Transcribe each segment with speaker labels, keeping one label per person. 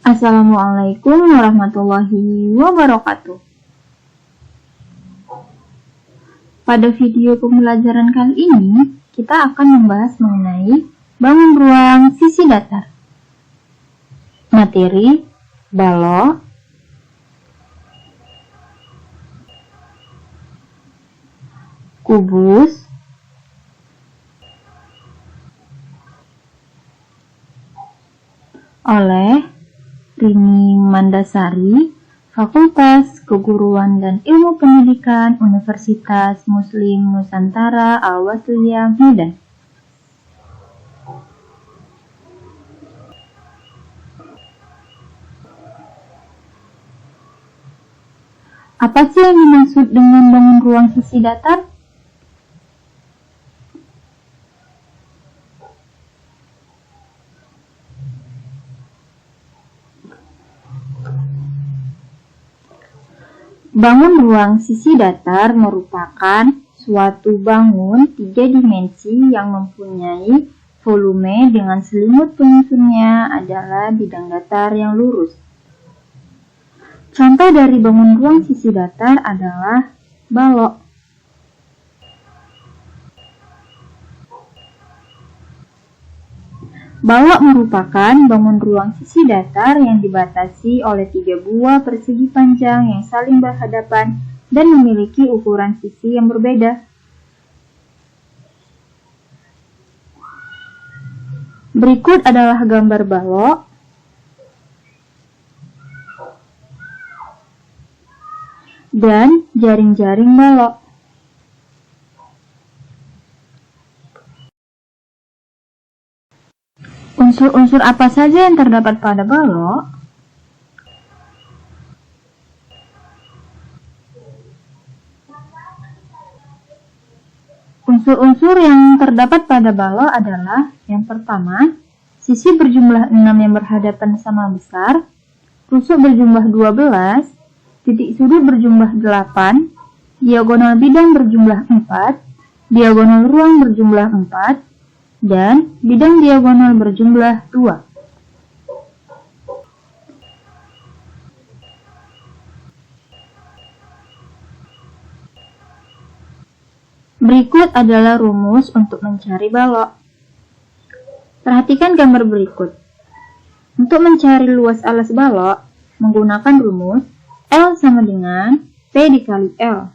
Speaker 1: Assalamualaikum warahmatullahi wabarakatuh. Pada video pembelajaran kali ini, kita akan membahas mengenai bangun ruang sisi datar. Materi, balok, kubus, oleh Rini Mandasari, Fakultas Keguruan dan Ilmu Pendidikan Universitas Muslim Nusantara Al-Wasliyah Medan. Apa sih yang dimaksud dengan bangun ruang sisi datar? Bangun ruang sisi datar merupakan suatu bangun 3 dimensi yang mempunyai volume dengan selimut penyusunnya adalah bidang datar yang lurus. Contoh dari bangun ruang sisi datar adalah balok. Balok merupakan bangun ruang sisi datar yang dibatasi oleh 3 buah persegi panjang yang saling berhadapan dan memiliki ukuran sisi yang berbeda. Berikut adalah gambar balok. Dan jaring-jaring balok. Unsur-unsur apa saja yang terdapat pada balok? Unsur-unsur yang terdapat pada balok adalah yang pertama, sisi berjumlah 6 yang berhadapan sama besar, rusuk berjumlah 12, titik sudut berjumlah 8, diagonal bidang berjumlah 4, diagonal ruang berjumlah 4, dan bidang diagonal berjumlah 2. Berikut adalah rumus untuk mencari balok. Perhatikan gambar berikut. Untuk mencari luas alas balok, menggunakan rumus L sama dengan P dikali L.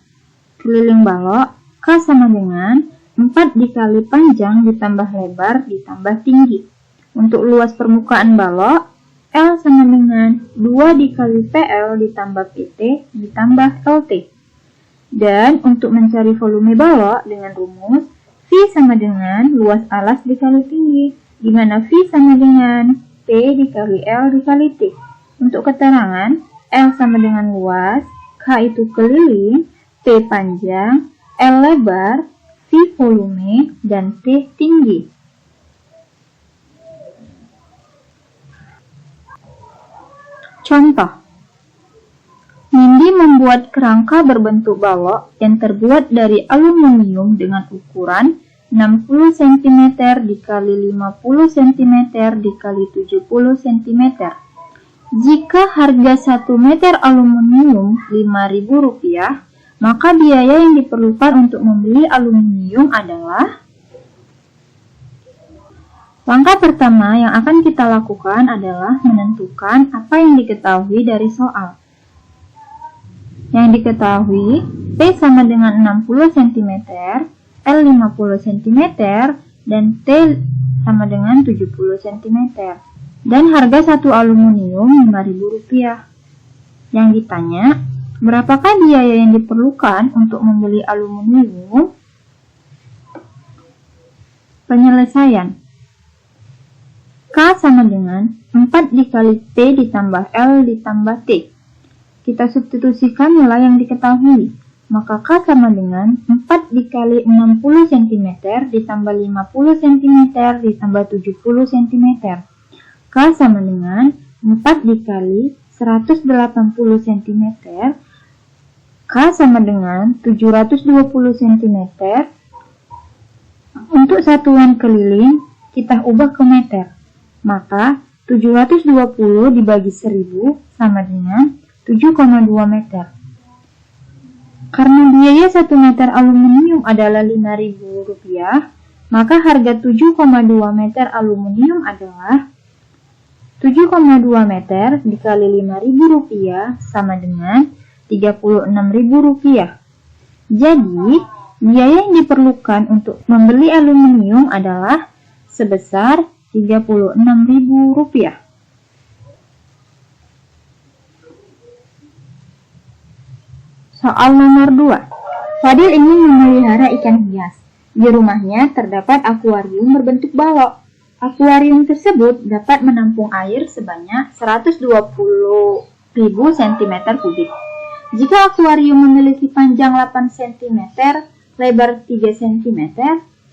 Speaker 1: Keliling balok, K sama dengan 4 dikali panjang ditambah lebar ditambah tinggi. Untuk luas permukaan balok, L sama dengan 2 dikali PL ditambah PT ditambah LT. Dan untuk mencari volume balok dengan rumus V sama dengan luas alas dikali tinggi, di mana V sama dengan P dikali L dikali T. Untuk keterangan, L sama dengan luas, K itu keliling, P panjang, L lebar, V volume, dan T tinggi. Contoh, Nindi membuat kerangka berbentuk balok yang terbuat dari aluminium dengan ukuran 60 cm dikali 50 cm dikali 70 cm. Jika harga 1 meter aluminium Rp5.000, maka biaya yang diperlukan untuk membeli aluminium adalah. Langkah pertama yang akan kita lakukan adalah menentukan apa yang diketahui dari soal. Yang diketahui, P sama dengan 60 cm, L 50 cm, dan T sama dengan 70 cm. Dan harga 1 aluminium Rp5.000. Yang ditanya, berapakah biaya yang diperlukan untuk membeli aluminium? Penyelesaian. K sama dengan 4 dikali P ditambah L ditambah T. Kita substitusikan nilai yang diketahui. Maka K sama dengan 4 dikali 60 cm ditambah 50 cm ditambah 70 cm. K sama dengan 4 dikali 180 cm. K sama dengan 720 cm. Untuk satuan keliling, kita ubah ke meter. Maka 720 dibagi 1000 sama dengan 7,2 meter. Karena biaya 1 meter aluminium adalah Rp5.000, maka harga 7,2 meter aluminium adalah 7,2 meter dikali Rp5.000 sama dengan Rp36.000. Jadi, biaya yang diperlukan untuk membeli aluminium adalah sebesar Rp36.000. Soal nomor 2. Fadil ingin memelihara ikan hias. Di rumahnya terdapat akuarium berbentuk balok. Akuarium tersebut dapat menampung air sebanyak 120.000 cm3. Jika akuarium memiliki panjang 8 cm, lebar 3 cm,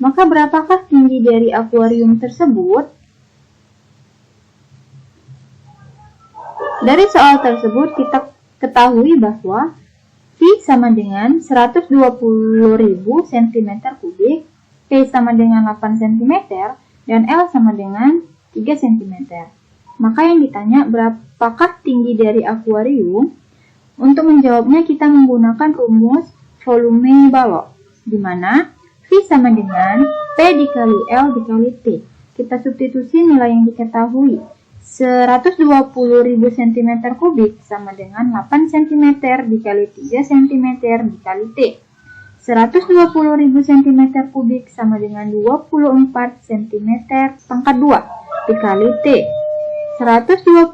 Speaker 1: maka berapakah tinggi dari akuarium tersebut? Dari soal tersebut kita ketahui bahwa P sama dengan 120.000 cm3, P sama dengan 8 cm, dan L sama dengan 3 cm. Maka yang ditanya berapakah tinggi dari akuarium? Untuk menjawabnya kita menggunakan rumus volume balok, di mana V sama dengan P dikali L dikali T. Kita substitusi nilai yang diketahui. 120.000 cm3 sama dengan 8 cm dikali 3 cm dikali T. 120.000 cm3 sama dengan 24 cm pangkat 2 dikali T. 120.000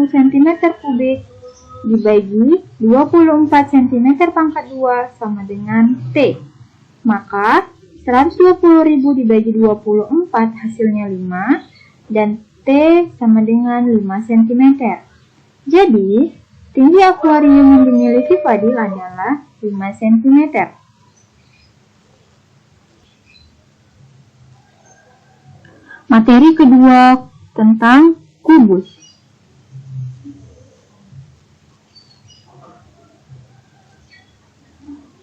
Speaker 1: cm3 dibagi 24 cm pangkat 2 sama dengan T. Maka 120.000 dibagi 24 hasilnya 5 dan T sama dengan 5 cm. Jadi, tinggi akuarium yang dimiliki Fadil adalah 5 cm. Materi kedua tentang kubus.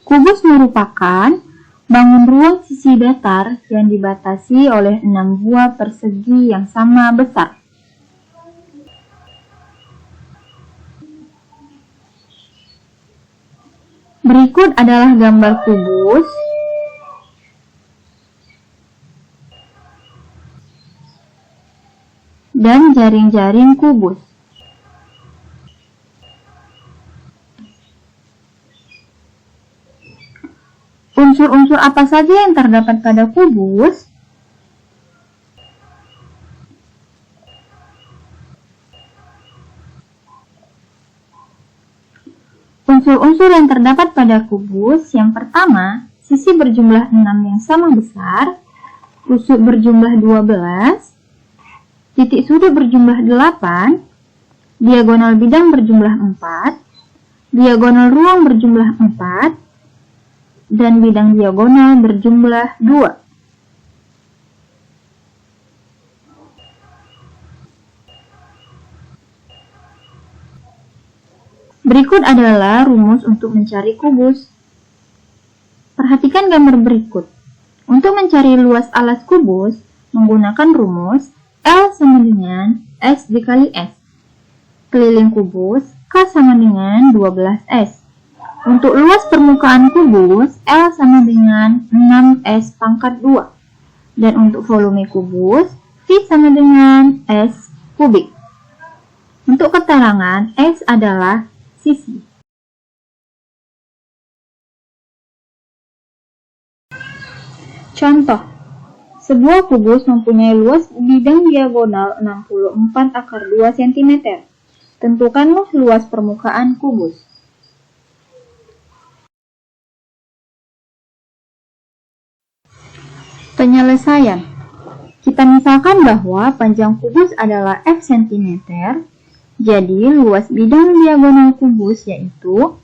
Speaker 1: Kubus merupakan bangun ruang sisi datar yang dibatasi oleh 6 buah persegi yang sama besar. Berikut adalah gambar kubus dan jaring-jaring kubus. Unsur-unsur apa saja yang terdapat pada kubus? Unsur-unsur yang terdapat pada kubus, yang pertama, sisi berjumlah 6 yang sama besar, rusuk berjumlah 12, titik sudut berjumlah 8, diagonal bidang berjumlah 4, diagonal ruang berjumlah 4, dan bidang diagonal berjumlah 2. Berikut adalah rumus untuk mencari kubus. Perhatikan gambar berikut. Untuk mencari luas alas kubus, menggunakan rumus L sama dengan S dikali S. Keliling kubus, K sama dengan 12S. Untuk luas permukaan kubus, L sama dengan 6S pangkat 2. Dan untuk volume kubus, V sama dengan S kubik. Untuk keterangan, S adalah sisi. Contoh, sebuah kubus mempunyai luas bidang diagonal 64/2 cm. Tentukanlah luas permukaan kubus. Penyelesaian. Kita misalkan bahwa panjang kubus adalah F cm, jadi luas bidang diagonal kubus yaitu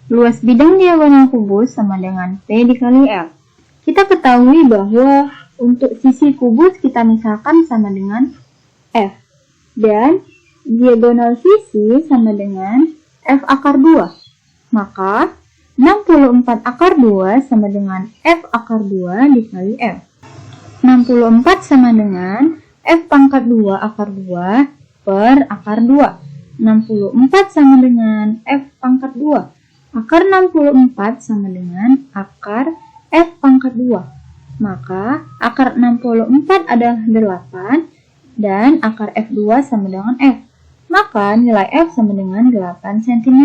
Speaker 1: luas bidang diagonal kubus sama dengan P dikali L. Kita ketahui bahwa untuk sisi kubus kita misalkan sama dengan F, dan diagonal sisi sama dengan F akar 2. Maka 64 akar 2 sama dengan F akar 2 dikali F. 64 sama dengan F pangkat 2 akar 2 per akar 2. 64 sama dengan F pangkat 2. Akar 64 sama dengan akar F pangkat 2. Maka akar 64 adalah 8 dan akar F2 sama dengan F. Maka nilai F sama dengan 8 cm.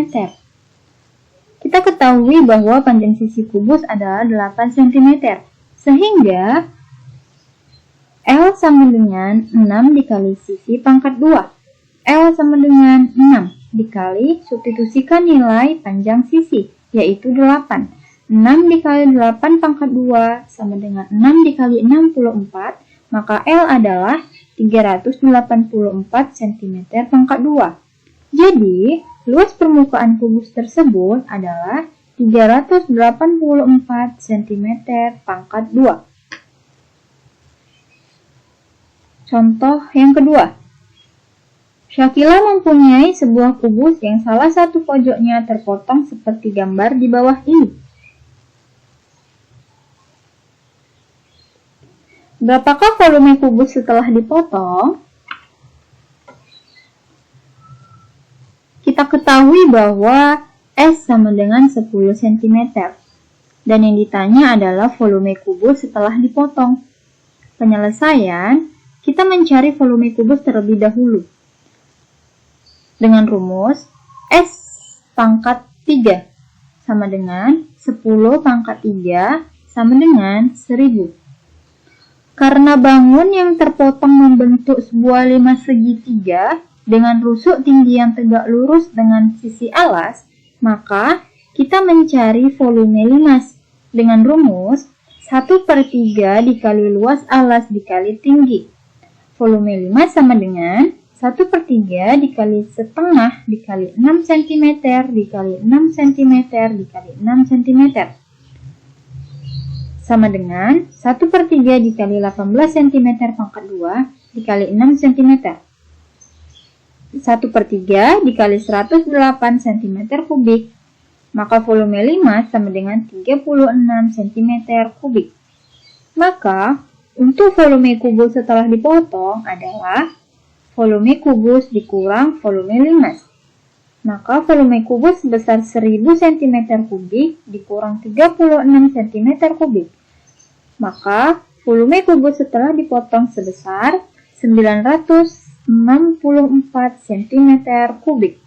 Speaker 1: Kita ketahui bahwa panjang sisi kubus adalah 8 cm. Sehingga L sama dengan 6 dikali sisi pangkat 2. L sama dengan 6 dikali substitusikan nilai panjang sisi, yaitu 8. 6 dikali 8 pangkat 2 sama dengan 6 dikali 64, maka L adalah 384 cm pangkat 2. Jadi, luas permukaan kubus tersebut adalah 384 cm pangkat 2. Contoh yang kedua. Syakila mempunyai sebuah kubus yang salah satu pojoknya terpotong seperti gambar di bawah ini. Berapakah volume kubus setelah dipotong? Kita ketahui bahwa S sama dengan 10 cm. Dan yang ditanya adalah volume kubus setelah dipotong. Penyelesaian, kita mencari volume kubus terlebih dahulu. Dengan rumus S pangkat 3 sama dengan 10 pangkat 3 sama dengan 1000. Karena bangun yang terpotong membentuk sebuah lima segitiga dengan rusuk tinggi yang tegak lurus dengan sisi alas, maka kita mencari volume limas dengan rumus 1/3 dikali luas alas dikali tinggi. Volume limas sama dengan 1/3 dikali setengah dikali 6 cm dikali 6 cm dikali 6 cm. Sama dengan 1/3 dikali 18 cm pangkat 2 dikali 6 cm. 1/3 dikali 108 cm kubik. Maka volume limas sama dengan 36 cm kubik. Maka, untuk volume kubus setelah dipotong adalah volume kubus dikurang volume limas. Maka volume kubus sebesar 1000 cm kubik dikurang 36 cm kubik. Maka volume kubus setelah dipotong sebesar 964 cm kubik.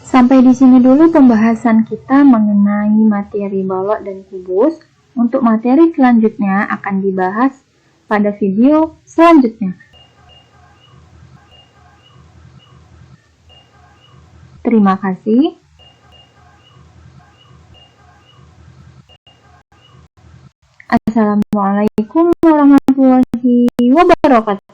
Speaker 1: Sampai di sini dulu pembahasan kita mengenai materi balok dan kubus. Untuk materi selanjutnya akan dibahas pada video selanjutnya. Terima kasih. Assalamualaikum warahmatullahi wabarakatuh.